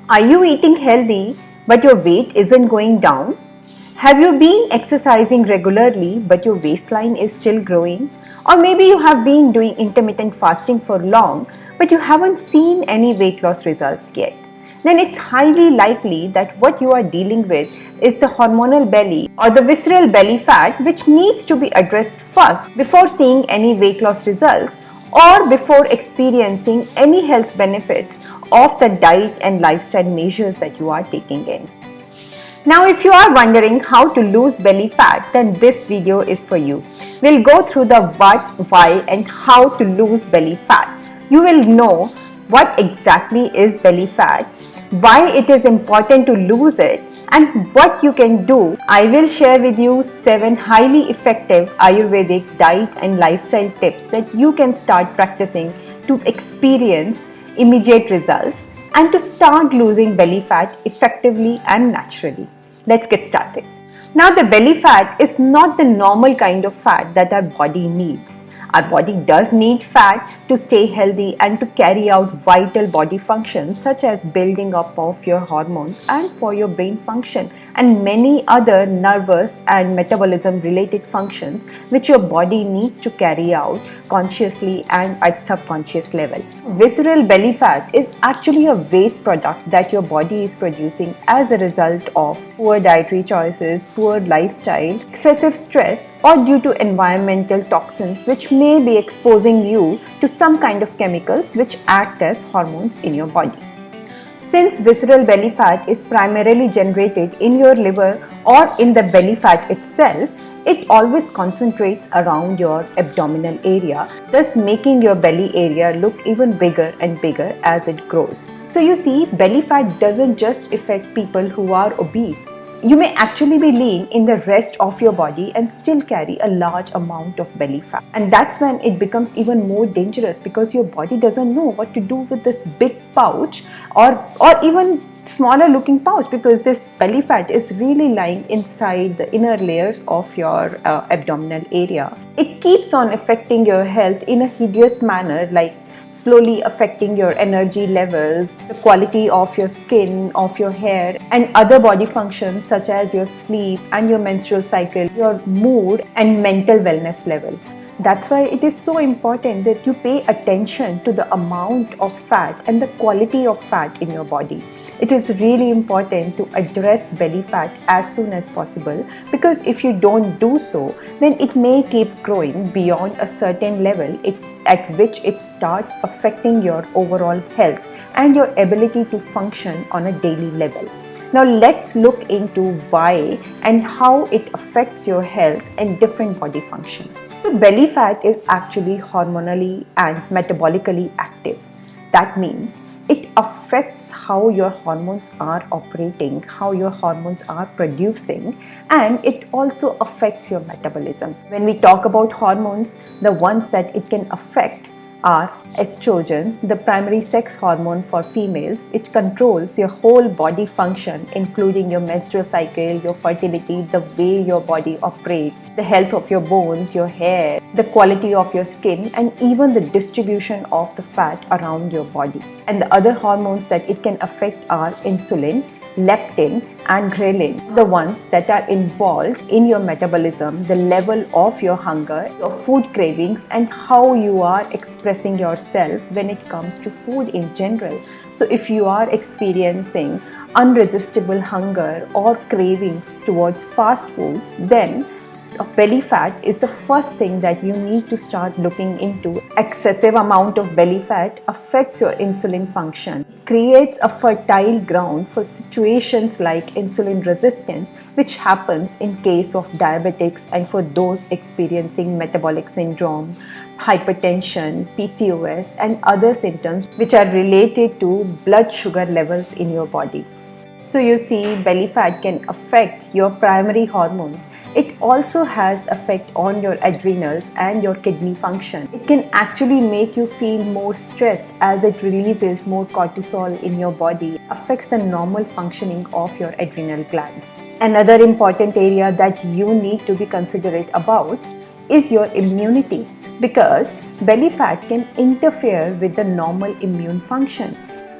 Are you eating healthy but your weight isn't going down? Have you been exercising regularly but your waistline is still growing? Or maybe you have been doing intermittent fasting for long but you haven't seen any weight loss results yet. Then it's highly likely that what you are dealing with is the hormonal belly or the visceral belly fat, which needs to be addressed first before seeing any weight loss results or before experiencing any health benefits of the diet and lifestyle measures that you are taking in. Now, if you are wondering how to lose belly fat, then this video is for you. We'll go through the what, why, and how to lose belly fat. You will know what exactly is belly fat, why it is important to lose it, and what you can do. I will share with you 7 highly effective Ayurvedic diet and lifestyle tips that you can start practicing to experience immediate results and to start losing belly fat effectively and naturally. Let's get started. Now, the belly fat is not the normal kind of fat that our body needs. Our body does need fat to stay healthy and to carry out vital body functions such as building up of your hormones and for your brain function and many other nervous and metabolism related functions which your body needs to carry out consciously and at subconscious level. Visceral belly fat is actually a waste product that your body is producing as a result of poor dietary choices, poor lifestyle, excessive stress, or due to environmental toxins which may be exposing you to some kind of chemicals which act as hormones in your body. Since visceral belly fat is primarily generated in your liver or in the belly fat itself, it always concentrates around your abdominal area, thus making your belly area look even bigger and bigger as it grows. So you see, belly fat doesn't just affect people who are obese. You may actually be lean in the rest of your body and still carry a large amount of belly fat. And that's when it becomes even more dangerous because your body doesn't know what to do with this big pouch or even smaller looking pouch, because this belly fat is really lying inside the inner layers of your abdominal area. It keeps on affecting your health in a hideous manner, like slowly affecting your energy levels, the quality of your skin, of your hair, and other body functions such as your sleep and your menstrual cycle, your mood and mental wellness level. That's why it is so important that you pay attention to the amount of fat and the quality of fat in your body. It is really important to address belly fat as soon as possible, because if you don't do so, then it may keep growing beyond a certain level at which it starts affecting your overall health and your ability to function on a daily level. Now let's look into why and how it affects your health and different body functions. So belly fat is actually hormonally and metabolically active. That means it affects how your hormones are operating, how your hormones are producing, and it also affects your metabolism. When we talk about hormones, the ones that it can affect are estrogen, the primary sex hormone for females. It controls your whole body function, including your menstrual cycle, your fertility, the way your body operates, the health of your bones, your hair, the quality of your skin, and even the distribution of the fat around your body. And the other hormones that it can affect are insulin, leptin and ghrelin, the ones that are involved in your metabolism, the level of your hunger, your food cravings, and how you are expressing yourself when it comes to food in general. So if you are experiencing unresistible hunger or cravings towards fast foods, then belly fat is the first thing that you need to start looking into. Excessive amount of belly fat affects your insulin function, creates a fertile ground for situations like insulin resistance, which happens in case of diabetics and for those experiencing metabolic syndrome, hypertension, PCOS, and other symptoms which are related to blood sugar levels in your body. So you see, belly fat can affect your primary hormones. It also has effect on your adrenals and your kidney function. It can actually make you feel more stressed as it releases more cortisol in your body, affects the normal functioning of your adrenal glands. Another important area that you need to be considerate about is your immunity, because belly fat can interfere with the normal immune function.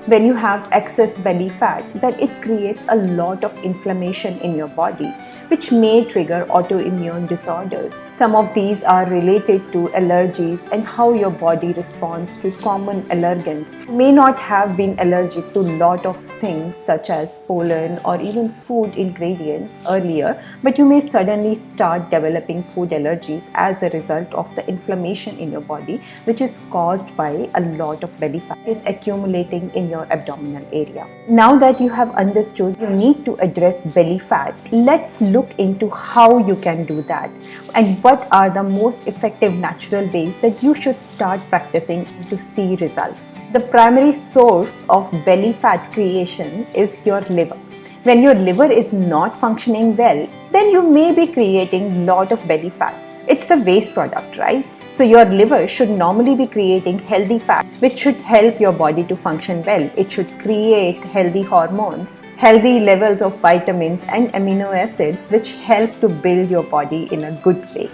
When you have excess belly fat, then it creates a lot of inflammation in your body, which may trigger autoimmune disorders. Some of these are related to allergies and how your body responds to common allergens. You may not have been allergic to a lot of things such as pollen or even food ingredients earlier, but you may suddenly start developing food allergies as a result of the inflammation in your body, which is caused by a lot of belly fat is accumulating in your abdominal area. Now that you have understood you need to address belly fat, let's look into how you can do that and what are the most effective natural ways that you should start practicing to see results. The primary source of belly fat creation is your liver. When your liver is not functioning well, then you may be creating a lot of belly fat. It's a waste product, right? So your liver should normally be creating healthy fat, which should help your body to function well. It should create healthy hormones, healthy levels of vitamins and amino acids, which help to build your body in a good way.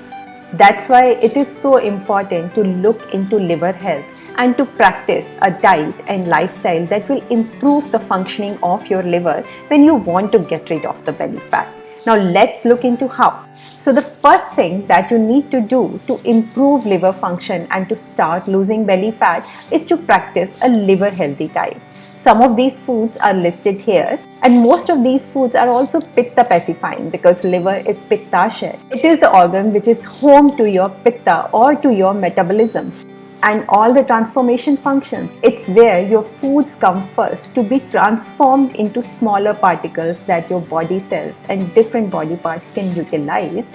That's why it is so important to look into liver health and to practice a diet and lifestyle that will improve the functioning of your liver when you want to get rid of the belly fat. Now let's look into how. So the first thing that you need to do to improve liver function and to start losing belly fat is to practice a liver healthy diet. Some of these foods are listed here, and most of these foods are also pitta pacifying because liver is pittashay. It is the organ which is home to your pitta or to your metabolism and all the transformation functions. It's where your foods come first to be transformed into smaller particles that your body cells and different body parts can utilize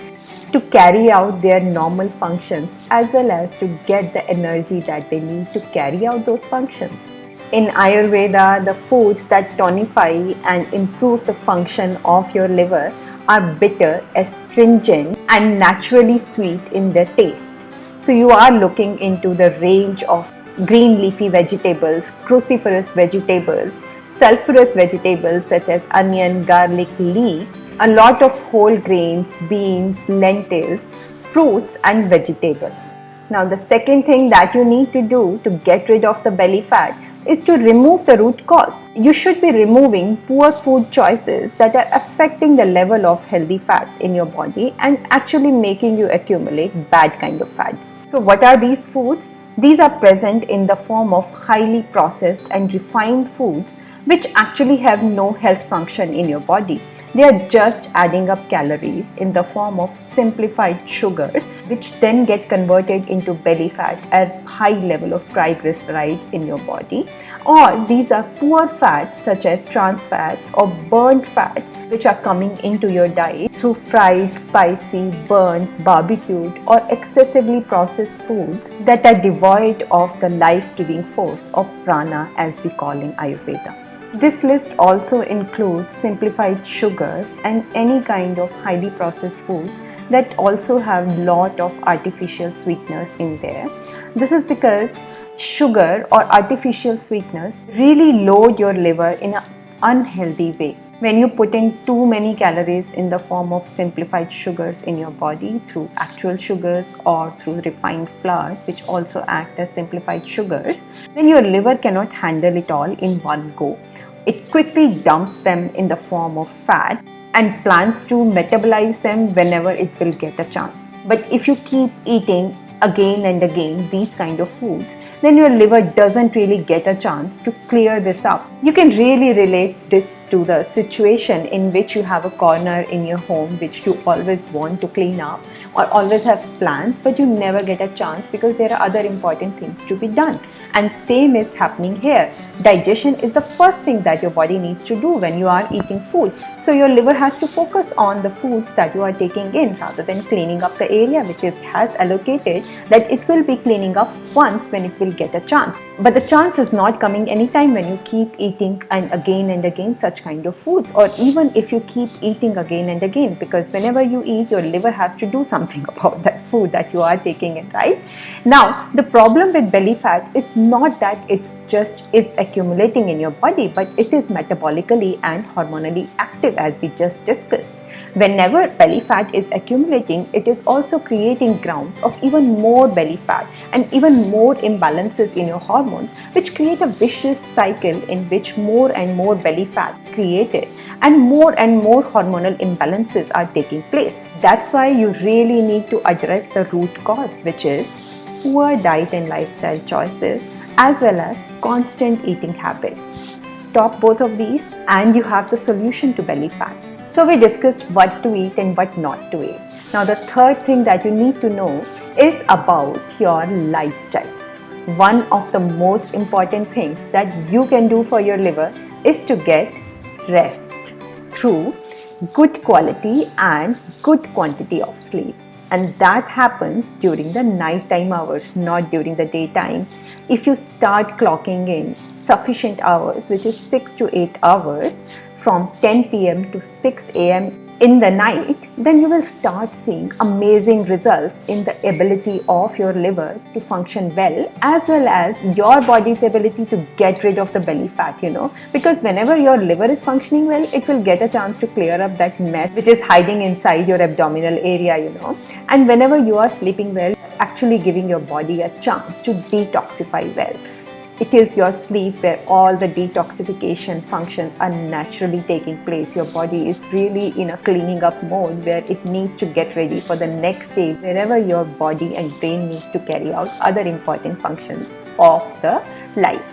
to carry out their normal functions as well as to get the energy that they need to carry out those functions. In Ayurveda, the foods that tonify and improve the function of your liver are bitter, astringent, and naturally sweet in their taste. So you are looking into the range of green leafy vegetables, cruciferous vegetables, sulfurous vegetables such as onion, garlic, leek, a lot of whole grains, beans, lentils, fruits and vegetables. Now the second thing that you need to do to get rid of the belly fat is to remove the root cause. You should be removing poor food choices that are affecting the level of healthy fats in your body and actually making you accumulate bad kind of fats. So what are these foods? These are present in the form of highly processed and refined foods which actually have no health function in your body. They are just adding up calories in the form of simplified sugars, which then get converted into belly fat at high level of triglycerides in your body. Or these are poor fats such as trans fats or burnt fats which are coming into your diet through fried, spicy, burnt, barbecued or excessively processed foods that are devoid of the life-giving force of prana as we call in Ayurveda. This list also includes simplified sugars and any kind of highly processed foods that also have lot of artificial sweeteners in there. This is because sugar or artificial sweeteners really load your liver in an unhealthy way. When you put in too many calories in the form of simplified sugars in your body through actual sugars or through refined flours which also act as simplified sugars, then your liver cannot handle it all in one go. It quickly dumps them in the form of fat and plans to metabolize them whenever it will get a chance. But if you keep eating again and again these kind of foods, then your liver doesn't really get a chance to clear this up. You can really relate this to the situation in which you have a corner in your home which you always want to clean up or always have plans, but you never get a chance because there are other important things to be done. And same is happening here. Digestion is the first thing that your body needs to do when you are eating food. So your liver has to focus on the foods that you are taking in rather than cleaning up the area which it has allocated that it will be cleaning up once when it will get a chance. But the chance is not coming anytime when you keep eating and again such kind of foods, or even if you keep eating again and again, because whenever you eat, your liver has to do something about that food that you are taking in, right? Now, the problem with belly fat is not that it's just is accumulating in your body, but it is metabolically and hormonally active, as we just discussed. Whenever belly fat is accumulating, it is also creating grounds of even more belly fat and even more imbalances in your hormones, which create a vicious cycle in which more and more belly fat created and more hormonal imbalances are taking place. That's why you really need to address the root cause, which is poor diet and lifestyle choices, as well as constant eating habits. Stop both of these and you have the solution to belly fat. So we discussed what to eat and what not to eat. Now the third thing that you need to know is about your lifestyle. One of the most important things that you can do for your liver is to get rest through good quality and good quantity of sleep. And that happens during the nighttime hours, not during the daytime. If you start clocking in sufficient hours, which is 6 to 8 hours, from 10 p.m. to 6 a.m. in the night, then you will start seeing amazing results in the ability of your liver to function well, as well as your body's ability to get rid of the belly fat, because whenever your liver is functioning well, it will get a chance to clear up that mess which is hiding inside your abdominal area, and whenever you are sleeping well, actually giving your body a chance to detoxify well. It is your sleep where all the detoxification functions are naturally taking place. Your body is really in a cleaning up mode where it needs to get ready for the next day, wherever your body and brain need to carry out other important functions of the life.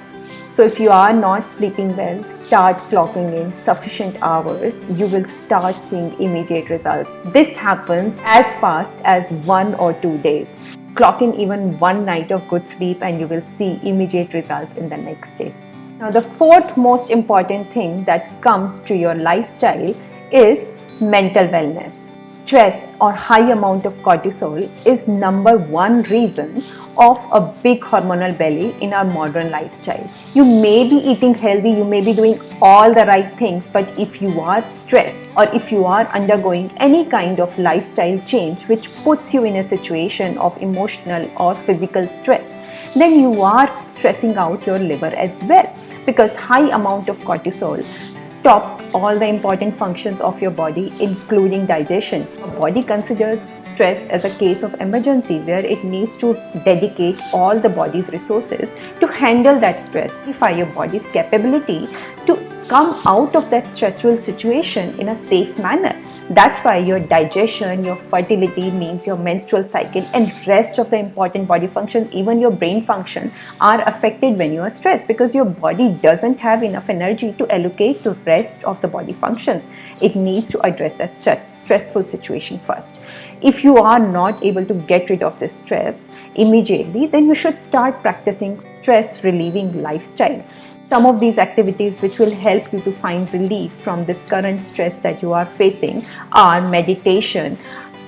So if you are not sleeping well, start clocking in sufficient hours. You will start seeing immediate results. This happens as fast as 1 or 2 days. Clock in even one night of good sleep and you will see immediate results in the next day. Now the fourth most important thing that comes to your lifestyle is mental wellness. Stress or high amount of cortisol is number one reason of a big hormonal belly in our modern lifestyle. You may be eating healthy, you may be doing all the right things, but if you are stressed or if you are undergoing any kind of lifestyle change which puts you in a situation of emotional or physical stress, then you are stressing out your liver as well, because high amount of cortisol stops all the important functions of your body, including digestion. Your body considers stress as a case of emergency where it needs to dedicate all the body's resources to handle that stress, modify your body's capability to come out of that stressful situation in a safe manner. That's why your digestion, your fertility, means your menstrual cycle and rest of the important body functions, even your brain function, are affected when you are stressed, because your body doesn't have enough energy to allocate to rest of the body functions. It needs to address that stressful situation first. If you are not able to get rid of this stress immediately, then you should start practicing stress relieving lifestyle. Some of these activities which will help you to find relief from this current stress that you are facing are meditation,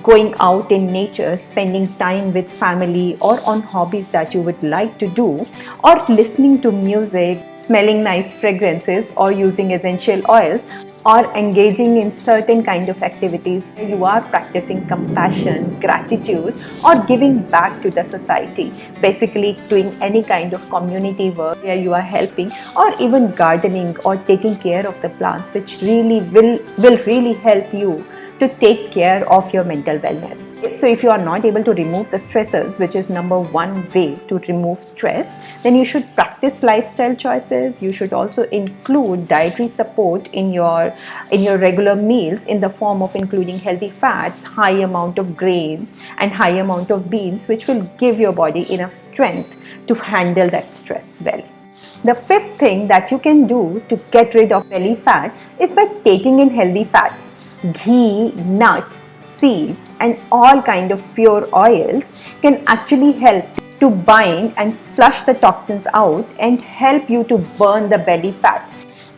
going out in nature, spending time with family or on hobbies that you would like to do, or listening to music, smelling nice fragrances or using essential oils, or engaging in certain kind of activities where you are practicing compassion, gratitude, or giving back to the society. Basically doing any kind of community work where you are helping, or even gardening or taking care of the plants, which really will really help you to take care of your mental wellness. So if you are not able to remove the stressors, which is number one way to remove stress, then you should practice lifestyle choices. You should also include dietary support in your regular meals in the form of including healthy fats, high amount of grains and high amount of beans, which will give your body enough strength to handle that stress well. The fifth thing that you can do to get rid of belly fat is by taking in healthy fats. Ghee, nuts, seeds and all kind of pure oils can actually help to bind and flush the toxins out and help you to burn the belly fat.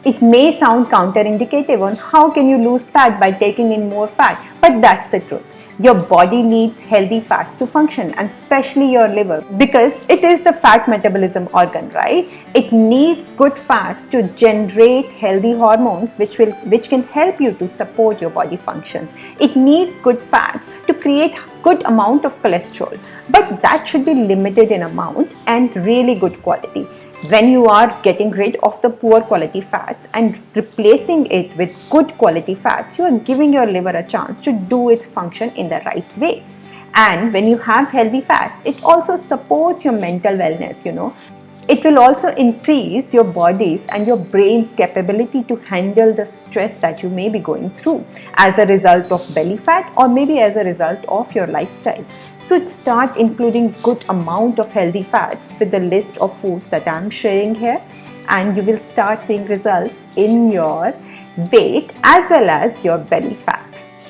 It may sound counterindicative on how can you lose fat by taking in more fat, but that's the truth. Your body needs healthy fats to function, and especially your liver, because it is the fat metabolism organ, right? It needs good fats to generate healthy hormones which can help you to support your body functions. It needs good fats to create good amount of cholesterol, but that should be limited in amount and really good quality. When you are getting rid of the poor quality fats and replacing it with good quality fats, you are giving your liver a chance to do its function in the right way. And when you have healthy fats, it also supports your mental wellness, It will also increase your body's and your brain's capability to handle the stress that you may be going through as a result of belly fat, or maybe as a result of your lifestyle. So start including good amount of healthy fats with the list of foods that I'm sharing here, and you will start seeing results in your weight as well as your belly fat.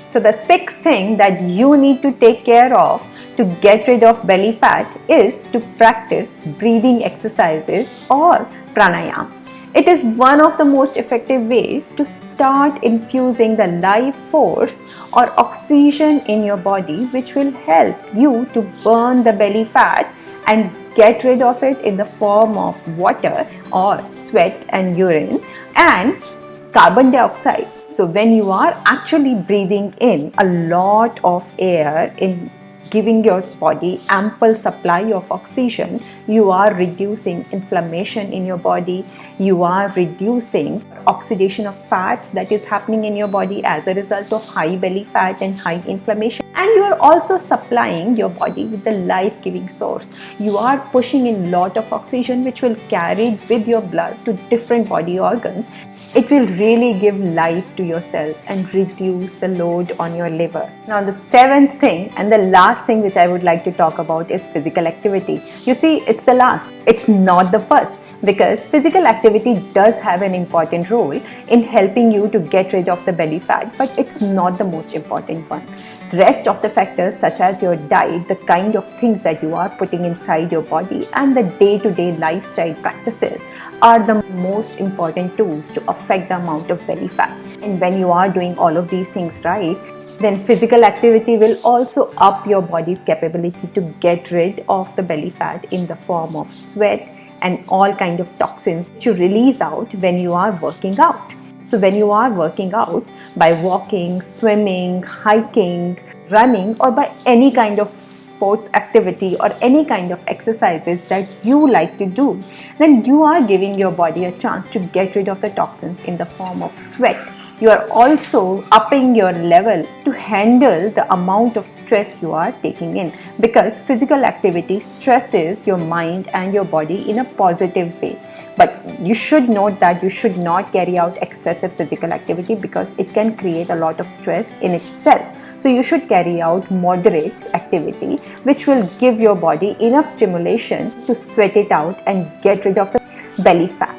So the sixth thing that you need to take care of to get rid of belly fat is to practice breathing exercises or pranayama. It is one of the most effective ways to start infusing the life force or oxygen in your body, which will help you to burn the belly fat and get rid of it in the form of water or sweat and urine and carbon dioxide. So when you are actually breathing in a lot of air, in giving your body ample supply of oxygen, you are reducing inflammation in your body, you are reducing oxidation of fats that is happening in your body as a result of high belly fat and high inflammation, and you are also supplying your body with the life-giving source. You are pushing in lot of oxygen which will carry with your blood to different body organs. It will really give life to your cells and reduce the load on your liver. Now, the seventh thing and the last thing which I would like to talk about is physical activity. You see, it's the last. It's not the first, because physical activity does have an important role in helping you to get rid of the belly fat, but it's not the most important one. Rest of the factors, such as your diet, the kind of things that you are putting inside your body, and the day-to-day lifestyle practices are the most important tools to affect the amount of belly fat. And when you are doing all of these things right, then physical activity will also up your body's capability to get rid of the belly fat in the form of sweat and all kind of toxins which you release out when you are working out. So when you are working out by walking, swimming, hiking, running, or by any kind of sports activity or any kind of exercises that you like to do, then you are giving your body a chance to get rid of the toxins in the form of sweat. You are also upping your level to handle the amount of stress you are taking in, because physical activity stresses your mind and your body in a positive way. But you should note that you should not carry out excessive physical activity, because it can create a lot of stress in itself. So you should carry out moderate activity which will give your body enough stimulation to sweat it out and get rid of the belly fat.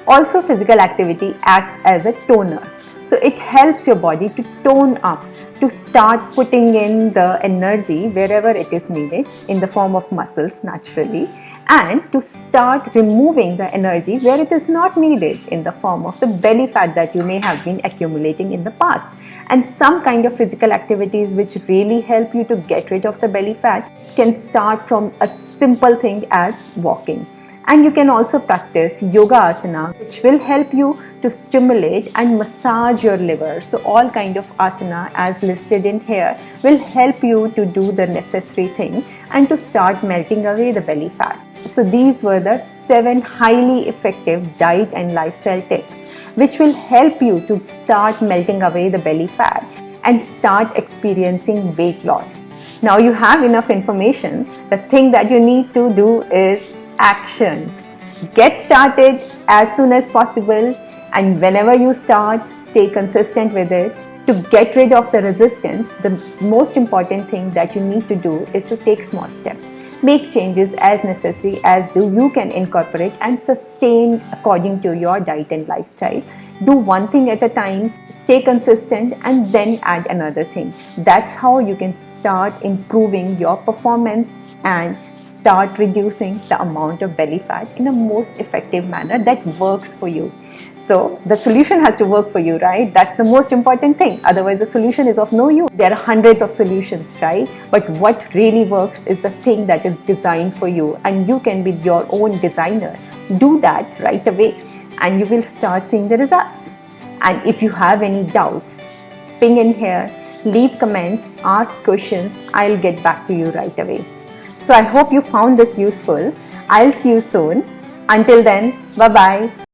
Also, physical activity acts as a toner. So it helps your body to tone up, to start putting in the energy wherever it is needed in the form of muscles naturally, and to start removing the energy where it is not needed in the form of the belly fat that you may have been accumulating in the past. And some kind of physical activities which really help you to get rid of the belly fat can start from a simple thing as walking. And you can also practice yoga asana, which will help you to stimulate and massage your liver. So all kind of asana as listed in here will help you to do the necessary thing and to start melting away the belly fat. So these were the 7 highly effective diet and lifestyle tips which will help you to start melting away the belly fat and start experiencing weight loss. Now you have enough information. The thing that you need to do is action. Get started as soon as possible, and whenever you start, stay consistent with it. To get rid of the resistance, the most important thing that you need to do is to take small steps. Make changes as necessary as you can incorporate and sustain according to your diet and lifestyle. Do one thing at a time, stay consistent, and then add another thing. That's how you can start improving your performance and start reducing the amount of belly fat in a most effective manner that works for you. So the solution has to work for you, right? That's the most important thing. Otherwise, the solution is of no use. There are hundreds of solutions, right? But what really works is the thing that is designed for you, and you can be your own designer. Do that right away, and you will start seeing the results. And if you have any doubts, ping in here, leave comments, ask questions. I'll get back to you right away. So I hope you found this useful. I'll see you soon. Until then, bye-bye.